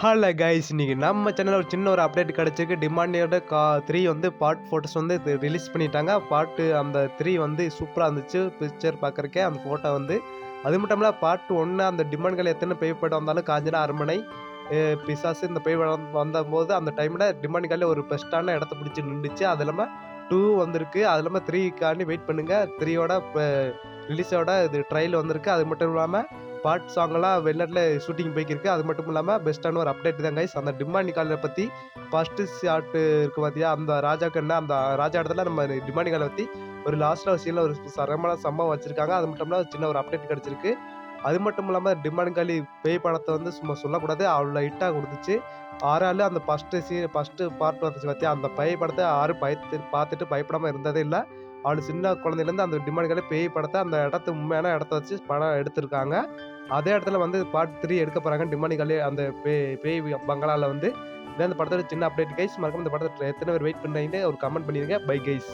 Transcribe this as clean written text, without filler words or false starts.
Hello guys, இன்னைக்கு நம்ம சேனலில் ஒரு சின்ன அப்டேட் கிடச்சிருக்கு. டிமாண்டியோட 3 வந்து பார்ட் ஃபோட்டோஸ் வந்து ரிலீஸ் பண்ணிட்டாங்க. அந்த 3 வந்து சூப்பராக இருந்துச்சு. பிக்சர் பார்க்குறக்கே அந்த ஃபோட்டோ வந்து அது மட்டும் இல்லாமல் பார்ட் 1 அந்த டிமாண்ட்கள் எத்தனை பேய் படம் வந்தாலும் காஞ்சனா அரண்மனை பிசாசு இந்த பேய் வந்தபோது அந்த டைமில் டிமாண்டிகளில் ஒரு பெஸ்ட்டான இடத்த பிடிச்சி நின்றுச்சு. அது இல்லாமல் 2 வந்திருக்கு. அது இல்லாமல் 3க்காண்டி வெயிட் பண்ணுங்கள். 3யோட ரிலீஸோட இது ட்ரையல் வந்திருக்கு. அது மட்டும் இல்லாமல் பார்ட் சாங்கெல்லாம் வெளிநாட்டில் ஷூட்டிங் போய்க்கிருக்கு. அது மட்டும் இல்லாமல் பெஸ்ட்டான ஒரு அப்டேட் தான் கைஸ். அந்த டிமாண்டி காலை பற்றி ஃபஸ்ட்டு ஷாட்டு இருக்குது பார்த்தியா, அந்த ராஜாக்கண்ணா அந்த ராஜா இடத்துல நம்ம டிமாண்டி காலை பற்றி ஒரு லாஸ்ட்டில் ஒரு சீனில் ஒரு சரமான சம்பவம் வச்சுருக்காங்க. அது மட்டும் இல்லாமல் சின்ன ஒரு அப்டேட் கிடச்சிருக்கு. அது மட்டும் இல்லாமல் டிமாண்டி பேய் படத்தை வந்து சும்மா சொல்லக்கூடாது, அவ்வளோ ஹிட்டாக கொடுத்துச்சு. ஆறாள் அந்த ஃபஸ்ட்டு பார்ட் வந்துச்சு பார்த்தியா, அந்த பேய் படத்தை யாரும் பார்த்துட்டு பயப்படாமல் இருந்ததே இல்லை. அவள் சின்ன குழந்தையிலேருந்து அந்த டிமாண்டி பேய் படத்தை அந்த இடத்த உண்மையான இடத்த வச்சு படம் எடுத்திருக்காங்க. அதே இடத்துல வந்து பார்ட் 3 எடுக்க போகிறாங்க. டிமாண்டி அந்த பேய் பங்களாவில் வந்து. இதான் இந்த படத்தோட சின்ன அப்டேட் கைஸ். மறக்காம இந்த படத்தை எத்தனை பேர் வெயிட் பண்ணுறீங்கன்னு ஒரு கமெண்ட் பண்ணிடுங்க. Bye guys.